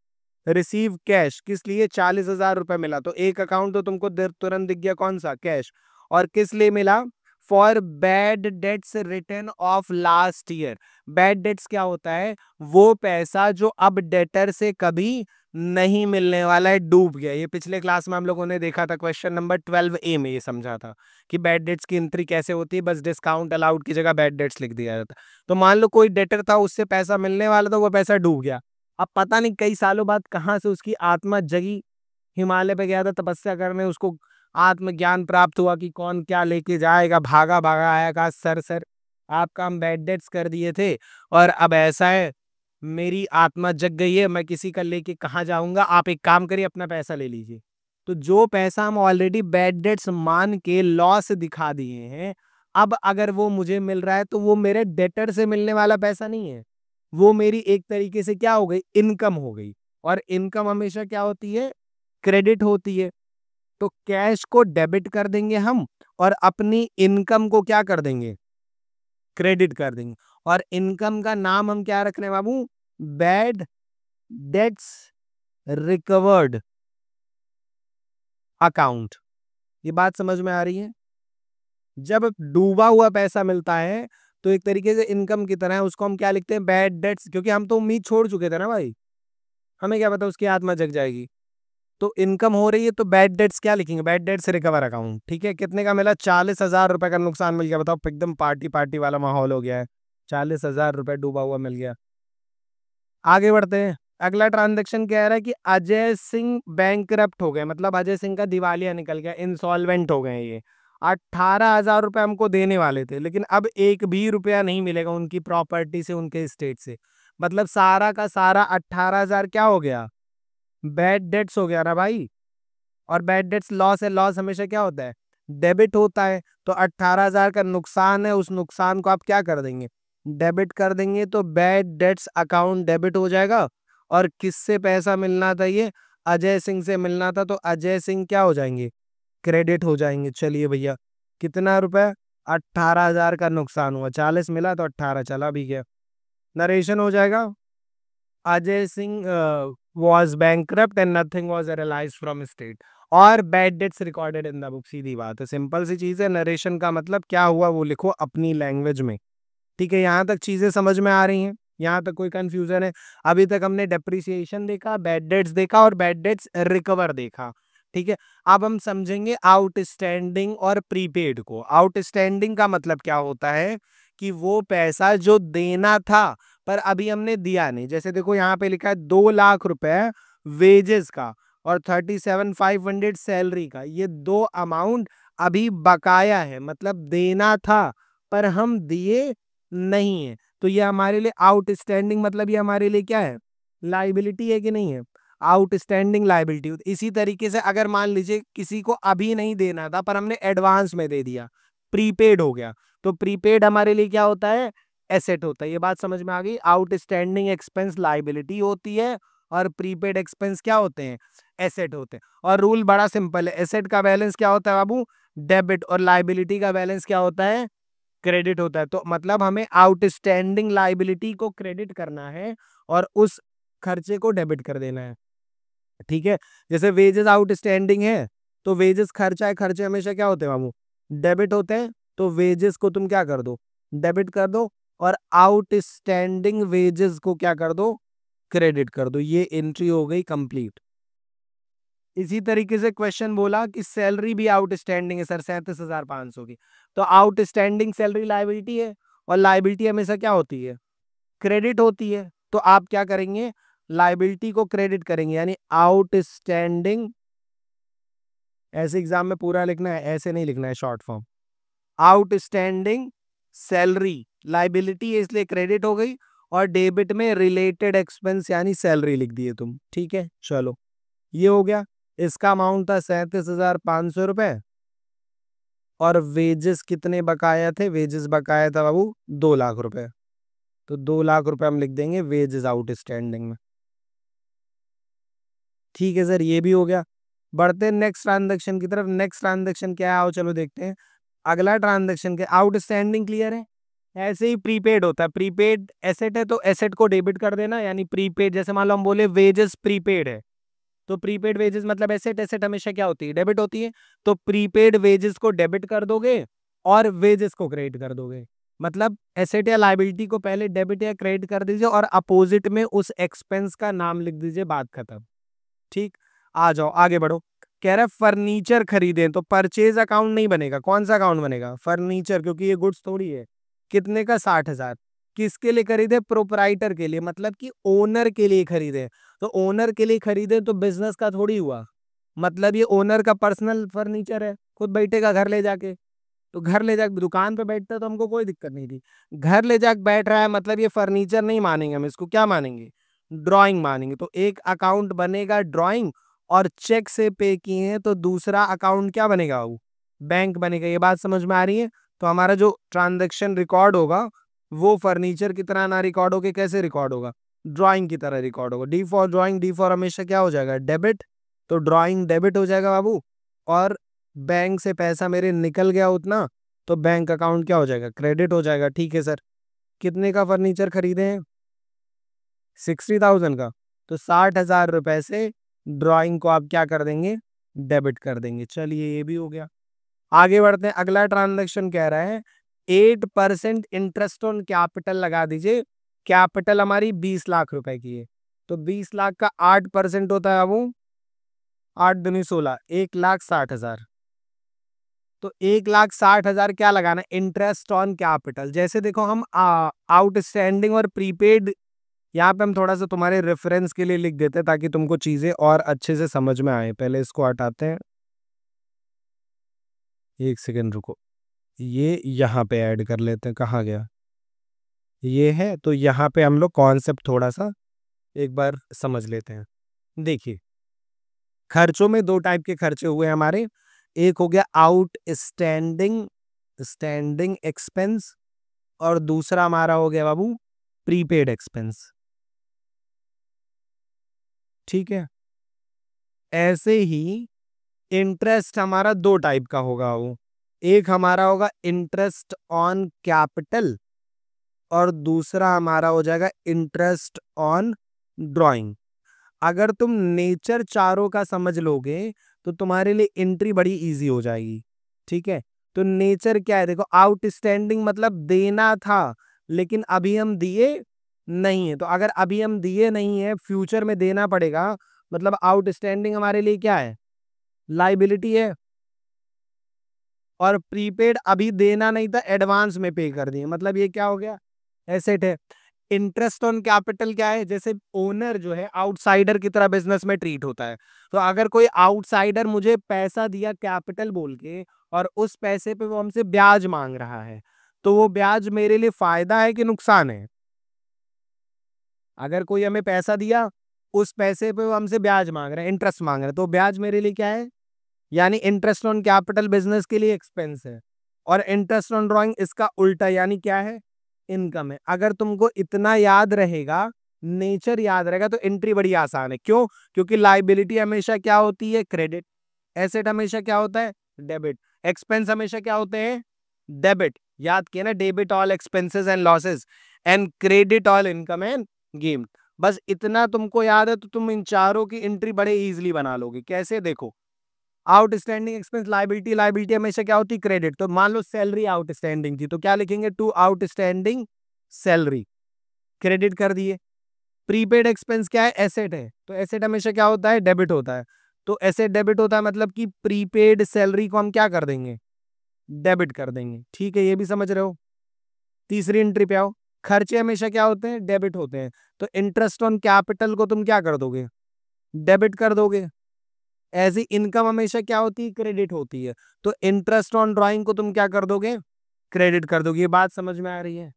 Receive cash. किस लिए? 40,000 रुपए मिला। तो एक अकाउंट तो तुमको तुरंत दिख गया, कौन सा? कैश। और किस लिए मिला? For bad debts return of last year. Bad debts क्या होता है? वो पैसा जो अब डेटर से कभी नहीं मिलने वाला है, डूब गया। ये पिछले क्लास में हम लोगों ने देखा था, क्वेश्चन नंबर 12A में ये समझा था कि बैड डेट्स की एंट्री कैसे होती है, बस डिस्काउंट अलाउड की जगह बैड डेट्स लिख दिया जाता। तो मान लो कोई डेटर था, उससे पैसा मिलने वाला था, वो पैसा डूब गया। अब पता नहीं कई सालों बाद कहाँ से उसकी आत्मा जगी, हिमालय पे गया था तपस्या करने, उसको आत्मज्ञान प्राप्त हुआ कि कौन क्या लेके जाएगा, भागा भागा आया, कहा सर सर आपका हम बैड डेट्स कर दिए थे और अब ऐसा है मेरी आत्मा जग गई है, मैं किसी का लेके कहाँ जाऊंगा, आप एक काम करिए अपना पैसा ले लीजिए। तो जो पैसा हम ऑलरेडी बैड डेट्स मान के लॉस दिखा दिए हैं, अब अगर वो मुझे मिल रहा है तो वो मेरे डेटर से मिलने वाला पैसा नहीं है, वो मेरी एक तरीके से क्या हो गई, इनकम हो गई। और इनकम हमेशा क्या होती है? क्रेडिट होती है। तो कैश को डेबिट कर देंगे हम और अपनी इनकम को क्या कर देंगे? क्रेडिट कर देंगे। और इनकम का नाम हम क्या रख रहे हैं बाबू? Bad debts recovered account. ये बात समझ में आ रही है? जब डूबा हुआ पैसा मिलता है तो एक तरीके से इनकम की तरह है, उसको हम क्या लिखते हैं? Bad debts. क्योंकि हम तो उम्मीद छोड़ चुके थे ना भाई, हमें क्या पता उसकी आत्मा जग जाएगी। तो इनकम हो रही है तो बैड डेट्स क्या लिखेंगे? Bad debts recover account. ठीक है, कितने का मिला? 40,000 रुपए का नुकसान मिल गया। बताओ, एकदम पार्टी पार्टी वाला माहौल हो गया है, 40,000 रुपए डूबा हुआ मिल गया। आगे बढ़ते हैं। अगला ट्रांजेक्शन क्या है कि अजय सिंह बैंकरप्ट हो गए, मतलब अजय सिंह का दिवालिया निकल गया, इंसॉल्वेंट हो गए। ये 18,000 रुपए हमको देने वाले थे, लेकिन अब एक भी रुपया नहीं मिलेगा उनकी प्रॉपर्टी से, उनके स्टेट से। मतलब सारा का सारा 18,000 क्या हो गया? बैड डेट्स हो गया ना भाई। और बैड डेट्स लॉस है, लॉस हमेशा क्या होता है? डेबिट होता है। तो 18,000 का नुकसान है, उस नुकसान को आप क्या कर देंगे? डेबिट कर देंगे। तो बैड डेट्स अकाउंट डेबिट हो जाएगा। और किससे पैसा मिलना था? ये अजय सिंह से मिलना था, तो अजय सिंह क्या हो जाएंगे? क्रेडिट हो जाएंगे। चलिए भैया, कितना रुपए? 18,000 का नुकसान हुआ, 40 मिला तो 18 चला भी गया। नरेशन हो जाएगा, Ajay Singh was bankrupt and nothing was realized from state और bad debts recorded in the book। सीधी बात है, सिंपल सी चीज है। नरेशन का मतलब क्या हुआ वो लिखो अपनी लैंग्वेज में। ठीक है, यहाँ तक चीजें समझ में आ रही हैं? यहाँ तक कोई कंफ्यूजन है? अभी तक हमने डेप्रिसिएशन देखा, बैड डेट्स देखा और बैड डेट्स रिकवर देखा। ठीक है, अब हम समझेंगे आउटस्टैंडिंग और प्रीपेड को। आउटस्टैंडिंग का मतलब क्या होता है कि वो पैसा जो देना था पर अभी हमने दिया नहीं। जैसे देखो यहाँ पे लिखा है 2 लाख रुपए वेजेस का और 37,500 सैलरी का, ये दो अमाउंट अभी बकाया है, मतलब देना था पर हम दिए नहीं है। तो ये हमारे लिए आउटस्टैंडिंग, मतलब ये हमारे लिए क्या है? लाइबिलिटी है कि नहीं है? Outstanding liability. इसी तरीके से अगर मान लीजिए किसी को अभी नहीं देना था पर हमने एडवांस में दे दिया, प्रीपेड हो गया, तो प्रीपेड हमारे लिए क्या होता है? एसेट होता है। ये बात समझ में आ गई? आउटस्टैंडिंग एक्सपेंस लाइबिलिटी होती है और प्रीपेड एक्सपेंस क्या होते हैं? एसेट होते हैं। और रूल बड़ा सिंपल है, एसेट का बैलेंस क्या होता है बाबू? डेबिट। और लाइबिलिटी का बैलेंस क्या होता है? क्रेडिट होता है। तो मतलब हमें आउटस्टैंडिंग लाइबिलिटी को क्रेडिट करना है और उस खर्चे को डेबिट कर देना है। ठीक है, जैसे वेजेस आउटस्टैंडिंग है तो वेजेस खर्चा है, खर्चे हमेशा क्या होते हैं बाबू? डेबिट होते हैं। तो वेजेस को तुम क्या कर दो? डेबिट कर दो। और आउटस्टैंडिंग वेजेस को क्या कर दो? क्रेडिट कर दो। ये एंट्री हो गई कंप्लीट। इसी तरीके से क्वेश्चन बोला कि सैलरी भी आउटस्टैंडिंग है सर 37,500 की, तो आउटस्टैंडिंग सैलरी लाइबिलिटी है और लाइबिलिटी हमेशा क्या होती है? क्रेडिट होती है। तो आप क्या करेंगे? लाइबिलिटी को क्रेडिट करेंगे, यानी आउटस्टैंडिंग। ऐसे एग्जाम में पूरा लिखना है, ऐसे नहीं लिखना है short form. Outstanding salary liability है इसलिए क्रेडिट हो गई, और डेबिट में रिलेटेड एक्सपेंस यानी सैलरी लिख दिए तुम। ठीक है, चलो ये हो गया। इसका अमाउंट था 37,500 रुपए और वेजेस कितने बकाया थे? वेजेस बकाया था बाबू 2 लाख रुपए। तो 2 लाख रुपए हम लिख देंगे वेजेस आउटस्टैंडिंग में। ठीक है सर, ये भी हो गया। बढ़ते हैं नेक्स्ट ट्रांजेक्शन की तरफ। नेक्स्ट ट्रांजेक्शन क्या है, आओ चलो देखते हैं। अगला ट्रांजेक्शन के आउटस्टैंडिंग क्लियर है। ऐसे ही प्रीपेड होता है, प्रीपेड एसेट है तो एसेट को डेबिट कर देना, यानी प्रीपेड। जैसे मान लो हम बोले वेजेस प्रीपेड है, तो प्रीपेड वेजेस मतलब एसेट, एसेट हमेशा क्या होती है? डेबिट होती है। तो प्रीपेड वेजेस को डेबिट कर दोगे और वेजेस को क्रेडिट कर दोगे। मतलब एसेट या लाइबिलिटी को पहले डेबिट या क्रेडिट कर दीजिए और अपोजिट में उस एक्सपेंस का नाम लिख दीजिए, बात खत्म। ठीक, आ जाओ आगे बढ़ो। कह रहा है फर्नीचर खरीदें तो परचेज अकाउंट नहीं बनेगा। कौन सा अकाउंट बनेगा? फर्नीचर, क्योंकि ये गुड्स थोड़ी है। कितने का? 60,000। किसके लिए खरीदे? प्रोपराइटर के लिए, मतलब कि ओनर के लिए खरीदे। तो ओनर के लिए खरीदे तो बिजनेस का थोड़ी हुआ, मतलब ये ओनर का पर्सनल फर्नीचर है, खुद बैठेगा घर ले जाके। तो घर ले जाके दुकान पे बैठता तो हमको कोई दिक्कत नहीं थी, घर ले जाके बैठ रहा है, मतलब ये फर्नीचर नहीं मानेंगे हम, इसको क्या मानेंगे? ड्राइंग मानेंगे। तो एक अकाउंट बनेगा ड्राइंग, और चेक से पे किए हैं तो दूसरा अकाउंट क्या बनेगा? वो बैंक बनेगा। ये बात समझ में आ रही है? तो हमारा जो ट्रांजैक्शन रिकॉर्ड होगा वो फर्नीचर की तरह ना रिकॉर्ड होके कैसे रिकॉर्ड होगा? ड्राइंग की तरह रिकॉर्ड होगा। D for drawing, D for हमेशा क्या हो जाएगा? डेबिट। तो ड्राइंग डेबिट हो जाएगा बाबू, और बैंक से पैसा मेरे निकल गया उतना, तो बैंक अकाउंट क्या हो जाएगा? क्रेडिट हो जाएगा। ठीक है सर। कितने का फर्नीचर खरीदे हैं? 60,000 का। तो 60,000 रुपए से ड्राइंग को आप क्या कर देंगे? डेबिट कर देंगे। चलिए ये भी हो गया। आगे बढ़ते हैं। अगला ट्रांजैक्शन कह रहा है 8% इंटरेस्ट ऑन कैपिटल लगा दीजिए। कैपिटल हमारी 20 लाख रुपए की है, तो 20 लाख का 8% होता है वो 8 दूनी 16, 1,60,000। तो 1,60,000 क्या लगाना? Interest on capital. जैसे देखो हम आउटस्टैंडिंग और प्रीपेड यहाँ पे हम थोड़ा सा तुम्हारे रेफरेंस के लिए लिख देते हैं ताकि तुमको चीजें और अच्छे से समझ में आए। पहले इसको हटाते हैं, एक सेकेंड रुको, ये यहाँ पे ऐड कर लेते हैं। कहाँ गया? ये है। तो यहाँ पे हम लोग कॉन्सेप्ट थोड़ा सा एक बार समझ लेते हैं। देखिए, खर्चों में दो टाइप के खर्चे हुए हमारे। एक हो गया आउट स्टैंडिंग स्टैंडिंग एक्सपेंस, और दूसरा हमारा हो गया बाबू प्रीपेड एक्सपेंस। ठीक है। ऐसे ही इंटरेस्ट हमारा दो टाइप का होगा। वो एक हमारा होगा इंटरेस्ट ऑन कैपिटल, और दूसरा हमारा हो जाएगा इंटरेस्ट ऑन ड्राइंग। अगर तुम नेचर चारों का समझ लोगे तो तुम्हारे लिए एंट्री बड़ी इजी हो जाएगी। ठीक है। तो नेचर क्या है? देखो, आउटस्टैंडिंग मतलब देना था लेकिन अभी हम दिए नहीं है। तो अगर अभी हम दिए नहीं है, फ्यूचर में देना पड़ेगा, मतलब आउटस्टैंडिंग हमारे लिए क्या है? लाइबिलिटी है। और प्रीपेड अभी देना नहीं था, एडवांस में पे कर दिए, मतलब ये क्या हो गया? एसेट है। इंटरेस्ट ऑन कैपिटल क्या है? जैसे ओनर जो है आउटसाइडर की तरह बिजनेस में ट्रीट होता है। तो अगर कोई आउटसाइडर मुझे पैसा दिया कैपिटल बोल के, और उस पैसे पे वो हमसे ब्याज मांग रहा है, तो वो ब्याज मेरे लिए फायदा है कि नुकसान है? अगर कोई हमें पैसा दिया, उस पैसे पे वो हमसे ब्याज मांग रहा है, इंटरेस्ट मांग रहा है, तो ब्याज मेरे लिए क्या है? यानी इंटरेस्ट ऑन कैपिटल बिजनेस के लिए एक्सपेंस है, और इंटरेस्ट ऑन ड्राइंग इसका उल्टा, यानी क्या है? इनकम है। अगर तुमको इतना याद रहेगा, नेचर याद रहेगा, तो एंट्री बड़ी आसान है। क्यों? क्योंकि लाइबिलिटी हमेशा क्या होती है? क्रेडिट। एसेट हमेशा क्या होता है? डेबिट। एक्सपेंस हमेशा क्या होते हैं? डेबिट। याद किया ना? Debit all expenses and losses, and credit all income and gain. बस इतना तुमको याद है तो तुम इन चारों की एंट्री बड़े इजीली बना लोगे। कैसे? देखो, आउटस्टैंडिंग एक्सपेंस लाइबिलिटी, लाइबिलिटी हमेशा क्या होती? क्रेडिट। तो मान लो सैलरी आउटस्टैंडिंग थी, तो क्या लिखेंगे? टू आउटस्टैंडिंग सैलरी, क्रेडिट कर दिए। प्रीपेड एक्सपेंस क्या है? एसेट है। तो एसेट हमेशा क्या होता है? डेबिट होता है। तो एसेट डेबिट होता है, मतलब कि प्रीपेड सैलरी को हम क्या कर देंगे? डेबिट कर देंगे। ठीक है, ये भी समझ रहे हो? तीसरी एंट्री पे आओ। खर्चे हमेशा क्या होते हैं? डेबिट होते हैं। तो इंटरेस्ट ऑन कैपिटल को तुम क्या कर दोगे? डेबिट कर दोगे। एज इनकम हमेशा क्या होती है? क्रेडिट होती है। तो इंटरेस्ट ऑन ड्राइंग को तुम क्या कर दोगे? क्रेडिट कर दोगे। ये बात समझ में आ रही है?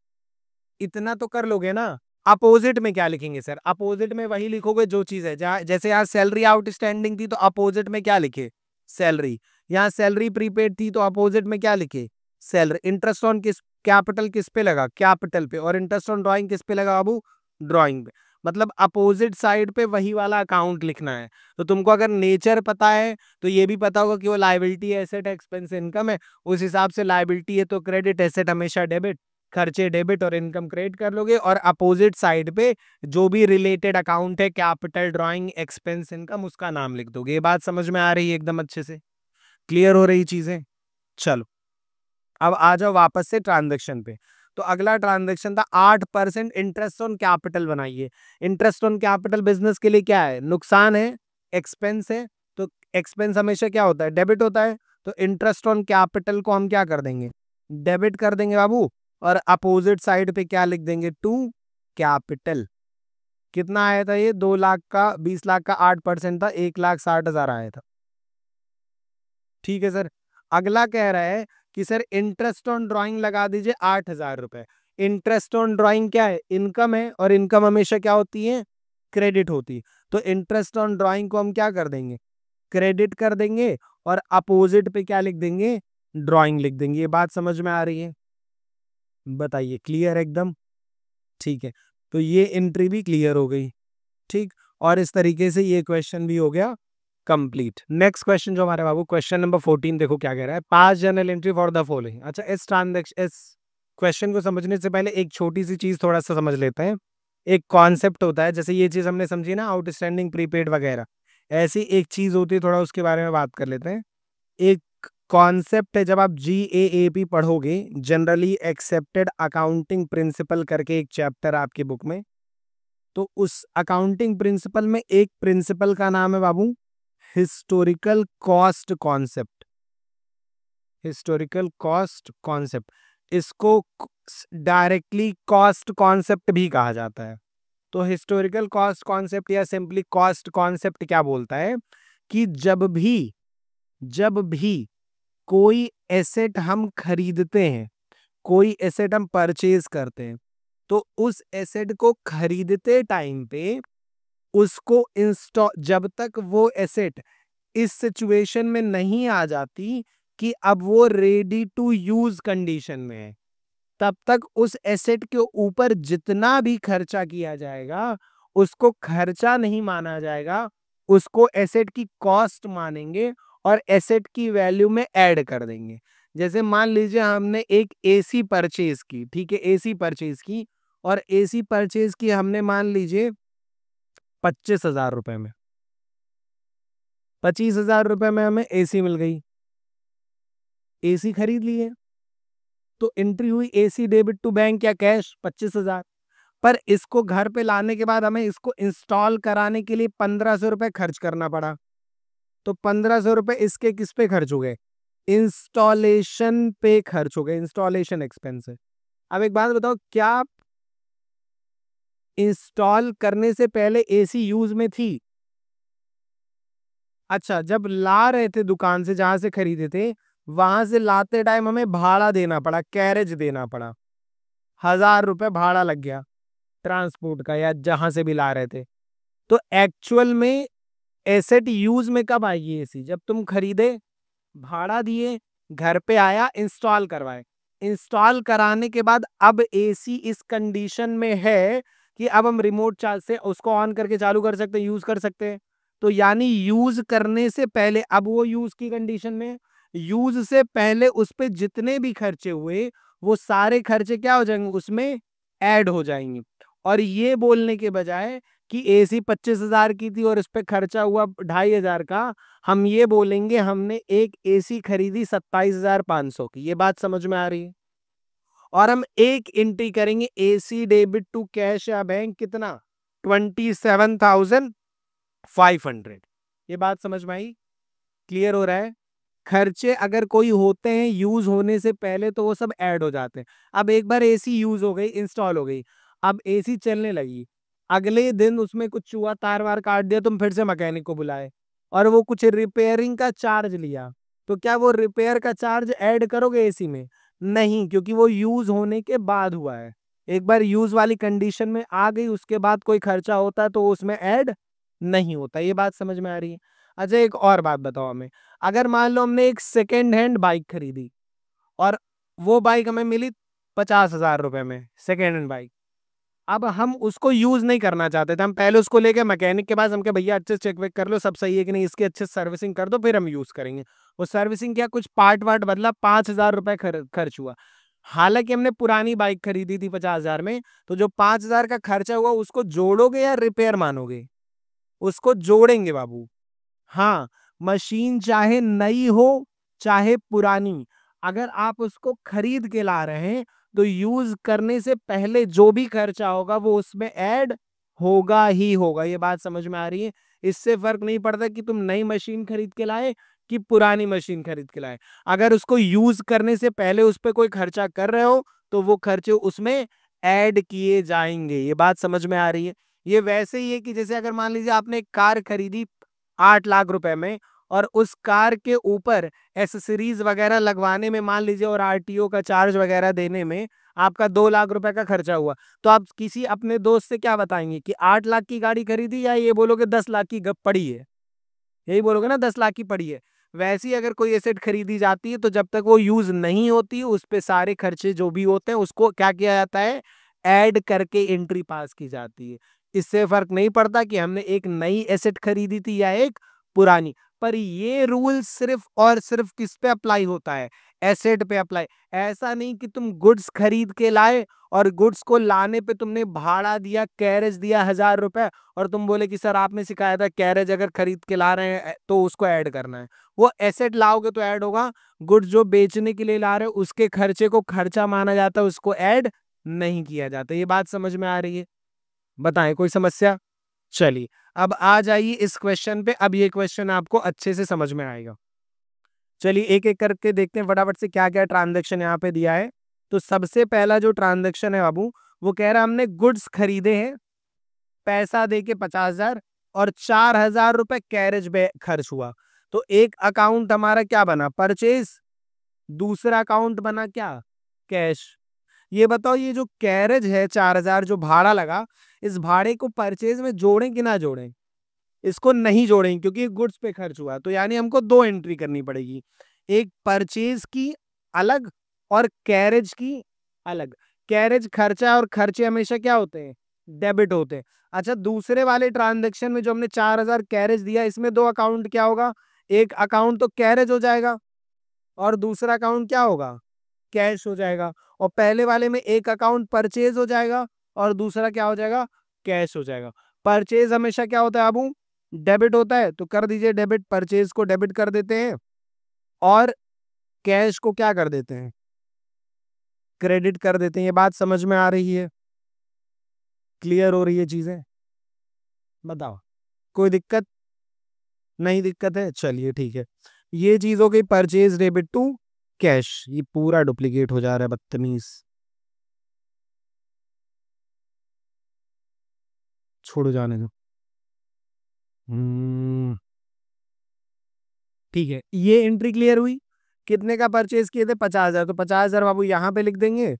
इतना तो कर लोगे ना? अपोजिट में क्या लिखेंगे सर? अपोजिट में वही लिखोगे जो चीज है। जहां जैसे यहाँ सैलरी आउटस्टैंडिंग थी तो अपोजिट में क्या लिखे? सैलरी। यहाँ सैलरी प्रीपेड थी तो अपोजिट में क्या लिखे? सैलरी। इंटरेस्ट ऑन किस कैपिटल किस पे लगा? कैपिटल पे। और इंटरेस्ट ऑन ड्राइंग किस पे लगा बाबू? ड्राइंग पे। मतलब अपोजिट साइड पे वही वाला अकाउंट लिखना है। तो तुमको अगर नेचर पता है तो ये भी पता होगा कि वो लाइबिलिटी है, एसेट, एक्सपेंस, इनकम है। उस हिसाब से लाइबिलिटी है तो क्रेडिट, एसेट हमेशा डेबिट, खर्चे डेबिट और इनकम क्रेडिट कर लोगे। और अपोजिट साइड पे जो भी रिलेटेड अकाउंट है, कैपिटल, ड्राइंग, एक्सपेंस, इनकम, उसका नाम लिख दोगे। ये बात समझ में आ रही है एकदम अच्छे से? क्लियर हो रही चीजें? चलो अब आ जाओ वापस से ट्रांजेक्शन पे। तो अगला ट्रांजेक्शन था 8% इंटरेस्ट ऑन कैपिटल बनाइए। इंटरेस्ट ऑन कैपिटल बिजनेस के लिए क्या है? नुकसान है, एक्सपेंस है। तो एक्सपेंस हमेशा क्या होता है? डेबिट होता है। तो इंटरेस्ट ऑन कैपिटल को हम क्या कर देंगे? डेबिट कर देंगे बाबू। और अपोजिट साइड पे क्या लिख देंगे? To capital. कितना आया था ये? 2 लाख का, 20 लाख का 8% था, 1,60,000 आया था। ठीक है सर। अगला कह रहा है कि सर इंटरेस्ट ऑन ड्राइंग लगा दीजिए 8,000 रुपए। इंटरेस्ट ऑन ड्राइंग क्या है? इनकम है, और इनकम हमेशा क्या होती है? क्रेडिट होती है। तो इंटरेस्ट ऑन ड्राइंग को हम क्या कर देंगे? क्रेडिट कर देंगे, और अपोजिट पे क्या लिख देंगे? ड्राइंग लिख देंगे। ये बात समझ में आ रही है? बताइए, क्लियर एकदम? ठीक है, तो ये एंट्री भी क्लियर हो गई। ठीक, और इस तरीके से ये क्वेश्चन भी हो गया कंप्लीट। नेक्स्ट क्वेश्चन जो हमारे बाबू, क्वेश्चन नंबर 14 देखो क्या कह रहा है। पास journal entry for the following. अच्छा, इस ट्रांजेक्शन, इस क्वेश्चन को समझने से पहले एक छोटी सी चीज थोड़ा सा समझ लेते हैं। एक कॉन्सेप्ट होता है, जैसे ये चीज हमने समझी ना, आउटस्टैंडिंग प्रीपेड वगैरह, ऐसी एक चीज होती है, थोड़ा उसके बारे में बात कर लेते हैं। एक कॉन्सेप्ट है, जब आप GAAP पढ़ोगे, जनरली एक्सेप्टेड अकाउंटिंग प्रिंसिपल करके एक चैप्टर आपकी बुक में, तो उस अकाउंटिंग प्रिंसिपल में एक प्रिंसिपल का नाम है बाबू historical cost concept. Historical cost concept, इसको डायरेक्टली कॉस्ट कॉन्सेप्ट भी कहा जाता है। तो हिस्टोरिकल कॉस्ट कॉन्सेप्ट या सिंपली कॉस्ट कॉन्सेप्ट क्या बोलता है कि जब भी कोई एसेट हम खरीदते हैं, कोई एसेट हम परचेज करते हैं, तो उस एसेट को खरीदते टाइम पे उसको इंस्टॉल, जब तक वो एसेट इस सिचुएशन में नहीं आ जाती कि अब वो रेडी टू यूज कंडीशन में है, तब तक उस एसेट के ऊपर जितना भी खर्चा किया जाएगा उसको खर्चा नहीं माना जाएगा, उसको एसेट की कॉस्ट मानेंगे और एसेट की वैल्यू में ऐड कर देंगे। जैसे मान लीजिए हमने एक एसी परचेज की, ठीक है, एसी परचेज की, और एसी परचेज की हमने मान लीजिए 25,000 रुपए में। 25,000 रुपए में हमें एसी मिल गई, एसी खरीद लिए, तो एंट्री हुई एसी डेबिट टू बैंक या कैश 25,000। पर इसको घर पे लाने के बाद हमें इसको इंस्टॉल कराने के लिए 1,500 रुपए खर्च करना पड़ा। तो 1,500 रुपए इसके किस पे खर्च हो गए? इंस्टॉलेशन पे खर्च हो गए, इंस्टॉलेशन एक्सपेंस है। अब एक बात बताओ, क्या इंस्टॉल करने से पहले एसी यूज में थी? अच्छा, जब ला रहे थे दुकान से, जहां से खरीदे थे, वहां से लाते टाइम हमें भाड़ा देना पड़ा, कैरेज देना पड़ा, 1,000 रुपए भाड़ा लग गया ट्रांसपोर्ट का, या जहां से भी ला रहे थे। तो एक्चुअल में एसेट यूज में कब आएगी एसी? जब तुम खरीदे, भाड़ा दिए, घर पे आया, इंस्टॉल करवाए, इंस्टॉल कराने के बाद अब एसी इस कंडीशन में है कि अब हम रिमोट चार्ज से उसको ऑन करके चालू कर सकते हैं, यूज कर सकते हैं। तो यानी यूज करने से पहले, अब वो यूज की कंडीशन में, यूज से पहले उस पे जितने भी खर्चे हुए वो सारे खर्चे क्या हो जाएंगे? उसमें ऐड हो जाएंगे। और ये बोलने के बजाय कि एसी 25,000 की थी और इस पे खर्चा हुआ 2,500 का, हम ये बोलेंगे हमने एक एसी खरीदी 27,500 की। ये बात समझ में आ रही है? और हम एक एंट्री करेंगे एसी डेबिट टू कैश या बैंक, कितना? 27,500। ये बात समझ में आई? क्लियर हो रहा है? खर्चे अगर कोई होते हैं यूज होने से पहले तो वो सब ऐड हो जाते हैं। अब एक बार एसी यूज हो गई, इंस्टॉल हो गई, अब एसी चलने लगी, अगले दिन उसमें कुछ चूहा तार वार काट दिया, तुम फिर से मैकेनिक को बुलाए और वो कुछ रिपेयरिंग का चार्ज लिया, तो क्या वो रिपेयर का चार्ज ऐड करोगे एसी में? नहीं, क्योंकि वो यूज होने के बाद हुआ है। एक बार यूज वाली कंडीशन में आ गई, उसके बाद कोई खर्चा होता है तो उसमें ऐड नहीं होता। ये बात समझ में आ रही है? अच्छा, एक और बात बताओ हमें, अगर मान लो हमने एक सेकेंड हैंड बाइक खरीदी और वो बाइक हमें मिली 50,000 रुपए में, सेकेंड हैंड बाइक। अब हम उसको यूज नहीं करना चाहते थे, हम पहले उसको लेके मैकेनिक के पास, हम कहे भैया अच्छे से चेक वेक कर लो सब सही है कि नहीं, इसकी अच्छे से सर्विसिंग कर दो फिर हम यूज करेंगे। वो सर्विसिंग क्या, कुछ पार्ट वार्ट बदला, 5,000 रुपए खर्च हुआ। हालांकि हमने पुरानी बाइक खरीदी थी 50,000 में, तो जो 5,000 का खर्चा हुआ उसको जोड़ोगे या रिपेयर मानोगे? उसको जोड़ेंगे बाबू। हाँ, मशीन चाहे नई हो चाहे पुरानी, अगर आप उसको खरीद के ला रहे हैं तो यूज करने से पहले जो भी खर्चा होगा वो उसमें ऐड होगा ही होगा। ये बात समझ में आ रही है? इससे फर्क नहीं पड़ता कि तुम नई मशीन खरीद के लाए कि पुरानी मशीन खरीद के लाए। अगर उसको यूज करने से पहले उस पर कोई खर्चा कर रहे हो तो वो खर्चे उसमें ऐड किए जाएंगे। ये बात समझ में आ रही है? ये वैसे ही है कि जैसे अगर मान लीजिए आपने एक कार खरीदी 8 लाख रुपए में और उस कार के ऊपर एसेसरीज वगैरह लगवाने में मान लीजिए और आरटीओ का चार्ज वगैरह देने में आपका 2 लाख रुपए का खर्चा हुआ, तो आप किसी अपने दोस्त से क्या बताएंगे कि 8 लाख की गाड़ी खरीदी, या ये बोलोगे 10 लाख की गप पड़ी है? यही बोलोगे ना 10 लाख की पड़ी है। वैसे ही अगर कोई एसेट खरीदी जाती है तो जब तक वो यूज नहीं होती उस पे सारे खर्चे जो भी होते हैं उसको क्या किया जाता है, ऐड करके एंट्री पास की जाती है। इससे फर्क नहीं पड़ता कि हमने एक नई एसेट खरीदी थी या एक पुरानी। पर ये रूल सिर्फ और सिर्फ किस पे अप्लाई होता है, एसेट पे अप्लाई। ऐसा नहीं कि तुम गुड्स खरीद के लाए और गुड्स को लाने पे तुमने भाड़ा दिया, कैरेज दिया 1000 रुपए, और तुम बोले कि सर आपने सिखाया था कैरेज अगर खरीद के ला रहे हैं तो उसको ऐड करना है। वो एसेट लाओगे तो ऐड होगा, गुड्स जो बेचने के लिए ला रहे हो उसके खर्चे को खर्चा माना जाता है, उसको ऐड नहीं किया जाता। ये बात समझ में आ रही है? बताएं कोई समस्या? चलिए अब आ जाइए इस क्वेश्चन पे। अब ये क्वेश्चन आपको अच्छे से समझ में आएगा। चलिए एक एक करके देखते हैं फटाफट से क्या क्या ट्रांजेक्शन यहाँ पे दिया है। तो सबसे पहला जो ट्रांजेक्शन है बाबू, वो कह रहा है हमने गुड्स खरीदे हैं पैसा दे के 50,000 और 4,000 रुपए कैरेज में खर्च हुआ। तो एक अकाउंट हमारा क्या बना, परचेज, दूसरा अकाउंट बना क्या, कैश। ये बताओ ये जो कैरेज है 4,000 जो भाड़ा लगा, इस भाड़े को परचेज में जोड़ें कि ना जोड़ें? इसको नहीं जोड़ेंगे क्योंकि गुड्स पे खर्च हुआ। तो यानी हमको दो एंट्री करनी पड़ेगी, एक परचेज की अलग और कैरेज की अलग। कैरेज खर्चा और खर्चे हमेशा क्या होते हैं, डेबिट होते हैं। अच्छा दूसरे वाले ट्रांजेक्शन में जो हमने 4,000 कैरेज दिया, इसमें दो अकाउंट क्या होगा, एक अकाउंट तो कैरेज हो जाएगा और दूसरा अकाउंट क्या होगा, कैश हो जाएगा। और पहले वाले में एक अकाउंट परचेज हो जाएगा और दूसरा क्या हो जाएगा, कैश हो जाएगा। परचेज हमेशा क्या होता है अबू, डेबिट होता है, तो कर दीजिए डेबिट, परचेज को डेबिट कर देते हैं और कैश को क्या कर देते हैं, क्रेडिट कर देते हैं। ये बात समझ में आ रही है, क्लियर हो रही है चीजें? बताओ कोई दिक्कत? नहीं दिक्कत है, चलिए ठीक है। ये चीज हो गई परचेज डेबिट टू कैश। ये पूरा डुप्लीकेट हो जा रहा है, बदतमीज, छोड़ो जाने दो। ठीक है, ये एंट्री क्लियर हुई। कितने का परचेज किए थे, 50,000, तो 50,000 बाबू यहाँ पे लिख देंगे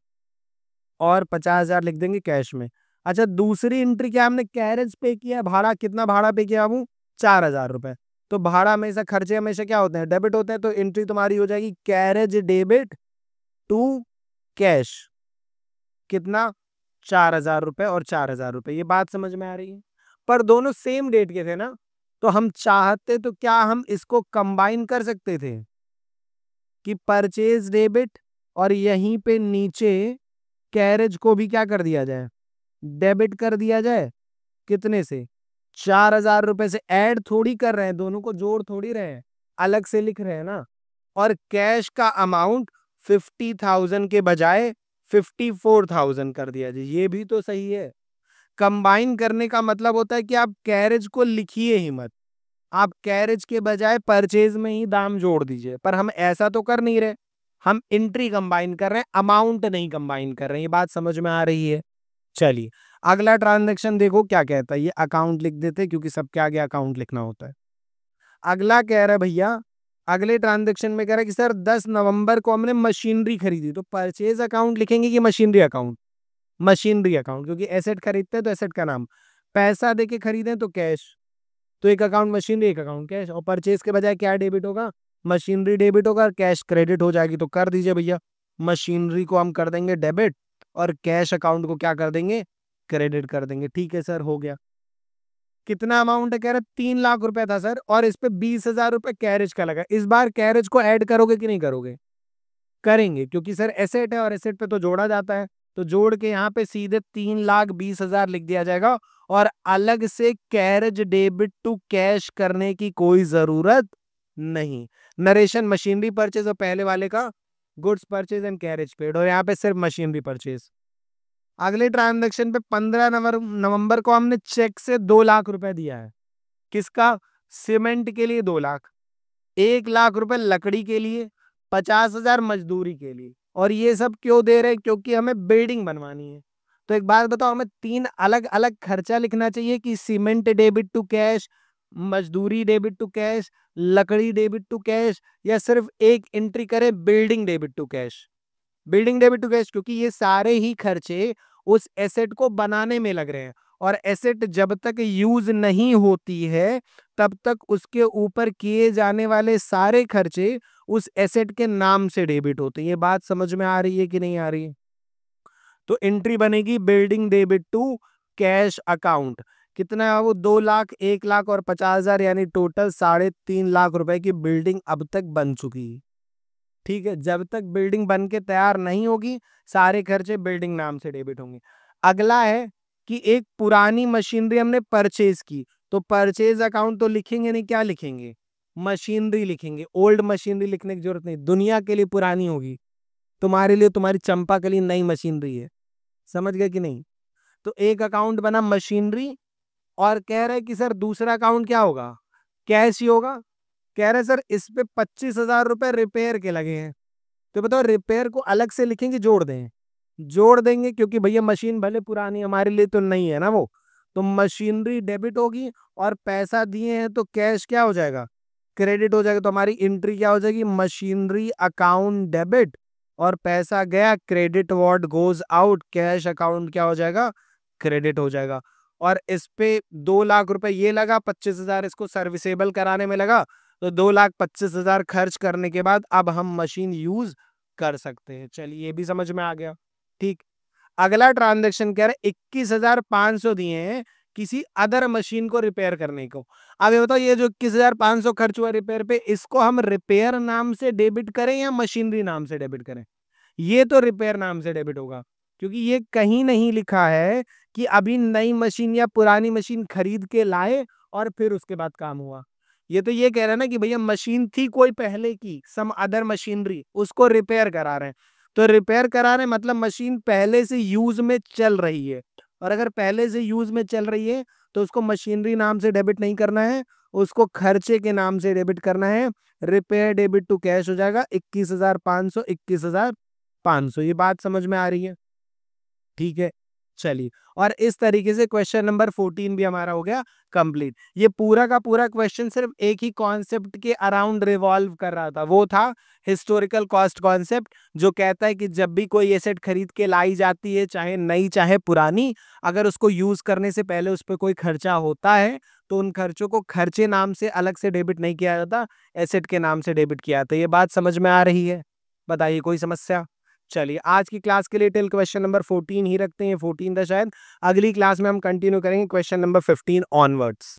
और 50,000 लिख देंगे कैश में। अच्छा दूसरी एंट्री क्या, हमने कैरेज पे किया, भाड़ा कितना भाड़ा पे किया बाबू, 4,000 रुपए। तो भाड़ा हमेशा, खर्चे हमेशा क्या होते हैं, डेबिट होते हैं। तो एंट्री तुम्हारी हो जाएगी कैरेज डेबिट टू कैश। कितना, 4,000 रुपए और 4,000 रुपए। ये बात समझ में आ रही है? पर दोनों सेम डेट के थे ना, तो हम चाहते तो क्या हम इसको कंबाइन कर सकते थे कि परचेज डेबिट और यहीं पे नीचे कैरेज को भी क्या कर दिया जाए, डेबिट कर दिया जाए। कितने से, 4,000 रुपए से। ऐड थोड़ी कर रहे हैं, दोनों को जोड़ थोड़ी रहे हैं, अलग से लिख रहे हैं ना। और कैश का अमाउंट 50,000 के बजाय 54,000 कर दिया जी, ये भी तो सही है। कंबाइन करने का मतलब होता है कि आप कैरेज को लिखिए ही मत, आप कैरेज के बजाय परचेज में ही दाम जोड़ दीजिए। पर हम ऐसा तो कर नहीं रहे, हम एंट्री कंबाइन कर रहे हैं, अमाउंट नहीं कंबाइन कर रहे हैं। ये बात समझ में आ रही है? चलिए अगला ट्रांजैक्शन देखो क्या कहता है। ये अकाउंट लिख देते क्योंकि सबके आगे अकाउंट लिखना होता है। अगला कह रहा है भैया, अगले ट्रांजैक्शन में कह रहा है कि सर 10 नवंबर को हमने मशीनरी खरीदी। तो परचेज अकाउंट लिखेंगे कि मशीनरी अकाउंट, मशीनरी अकाउंट, क्योंकि एसेट खरीदते हैं तो एसेट का नाम। पैसा देके खरीदें तो कैश, तो एक अकाउंट मशीनरी एक अकाउंट कैश। और परचेज के बजाय क्या डेबिट होगा, मशीनरी डेबिट होगा और कैश क्रेडिट हो जाएगी। तो कर दीजिए भैया, मशीनरी को हम कर देंगे डेबिट और कैश अकाउंट को क्या कर देंगे, क्रेडिट कर देंगे। ठीक है सर, हो गया। कितना अमाउंट है, कह रहे 3 लाख रुपए था सर, और इस पे 20,000 रुपए कैरेज का लगा। इस बार कैरेज को ऐड करोगे कि नहीं करोगे? करेंगे, क्योंकि सर एसेट है और एसेट पे तो जोड़ा जाता है। तो जोड़ के यहाँ पे सीधे 3,20,000 लिख दिया जाएगा और अलग से कैरेज डेबिट टू कैश करने की कोई जरूरत नहीं। नरेशन मशीनरी परचेज और पहले वाले का goods purchase and carriage paid, और यहाँ पे सिर्फ मशीनरी परचेज। अगले ट्रांजेक्शन पे 15 नवंबर को हमने चेक से 2 लाख रुपए दिया है। किसका? सीमेंट के लिए 2 लाख, 1 लाख रुपए लकड़ी के लिए, 50,000 मजदूरी के लिए। और ये सब क्यों दे रहे हैं? क्योंकि हमें बिल्डिंग बनवानी है। तो एक बात बताओ, हमें 3 अलग अलग खर्चा लिखना चाहिए कि सीमेंट डेबिट टू कैश, मजदूरी डेबिट टू कैश, लकड़ी डेबिट टू कैश, या सिर्फ एक एंट्री करें building debit to cash? Building debit to cash, क्योंकि ये सारे ही खर्चे उस एसेट को बनाने में लग रहे हैं, और एसेट जब तक यूज नहीं होती है तब तक उसके ऊपर किए जाने वाले सारे खर्चे उस एसेट के नाम से डेबिट होते हैं। ये बात समझ में आ रही है कि नहीं आ रही है? तो एंट्री बनेगी building debit to cash account. कितना है वो? 2 लाख, 1 लाख और 50,000, यानी टोटल 3.5 लाख रुपए की बिल्डिंग अब तक बन चुकी है। ठीक है, जब तक बिल्डिंग बन के तैयार नहीं होगी सारे खर्चे बिल्डिंग नाम से डेबिट होंगे। अगला है कि एक पुरानी मशीनरी हमने परचेज की, तो परचेज अकाउंट तो लिखेंगे नहीं, क्या लिखेंगे? मशीनरी लिखेंगे। ओल्ड मशीनरी लिखने की जरूरत नहीं, दुनिया के लिए पुरानी होगी, तुम्हारे लिए तुम्हारी चंपा के लिए नई मशीनरी है। समझ गए कि नहीं? तो एक अकाउंट बना मशीनरी, और कह रहे कि सर दूसरा अकाउंट क्या होगा? कैश ही होगा। कह रहे सर इस पे 25,000 रुपए रिपेयर के लगे हैं, तो बताओ रिपेयर को अलग से लिखेंगे जोड़ दें? जोड़ देंगे, क्योंकि भैया मशीन भले पुरानी हमारे लिए तो नहीं है ना वो। तो मशीनरी डेबिट होगी, और पैसा दिए हैं तो कैश क्या हो जाएगा? क्रेडिट हो जाएगा। तो हमारी एंट्री क्या हो जाएगी? मशीनरी अकाउंट डेबिट, और पैसा गया credit, what goes out cash account क्या हो जाएगा? क्रेडिट हो जाएगा। और इस पे 2 लाख रुपए ये लगा, 25,000 इसको सर्विसेबल कराने में लगा, तो 2,25,000 खर्च करने के बाद अब हम मशीन यूज कर सकते हैं। चलिए ये भी समझ में आ गया। ठीक। अगला ट्रांजैक्शन कह रहे 21,500 दिए हैं किसी अदर मशीन को रिपेयर करने को। अब ये बताओ, ये जो 21,500 खर्च हुआ रिपेयर पे, इसको हम रिपेयर नाम से डेबिट करें या मशीनरी नाम से डेबिट करें? ये तो रिपेयर नाम से डेबिट होगा, क्योंकि ये कहीं नहीं लिखा है कि अभी नई मशीन या पुरानी मशीन खरीद के लाए और फिर उसके बाद काम हुआ। ये तो ये कह रहा है ना कि भैया मशीन थी कोई पहले की, सम अदर मशीनरी, उसको रिपेयर करा रहे हैं। तो रिपेयर करा रहे हैं मतलब मशीन पहले से यूज में चल रही है, और अगर पहले से यूज में चल रही है तो उसको मशीनरी नाम से डेबिट नहीं करना है, उसको खर्चे के नाम से डेबिट करना है। रिपेयर डेबिट टू कैश हो जाएगा 21,500, 21,500। ये बात समझ में आ रही है? ठीक है, चलिए। और इस तरीके से क्वेश्चन नंबर 14 भी हमारा हो गया कंप्लीट। ये पूरा का पूरा क्वेश्चन सिर्फ एक ही कॉन्सेप्ट के अराउंड रिवॉल्व कर रहा था, वो था हिस्टोरिकल कॉस्ट कॉन्सेप्ट, जो कहता है कि जब भी कोई एसेट खरीद के लाई जाती है, चाहे नई चाहे पुरानी, अगर उसको यूज करने से पहले उस पर कोई खर्चा होता है तो उन खर्चों को खर्चे नाम से अलग से डेबिट नहीं किया जाता, एसेट के नाम से डेबिट किया जाता है। ये बात समझ में आ रही है? बताइए, कोई समस्या? चलिए, आज की क्लास के लिए टिल क्वेश्चन नंबर 14 ही रखते हैं, 14 था शायद। अगली क्लास में हम कंटिन्यू करेंगे क्वेश्चन नंबर 15 ऑनवर्ड्स।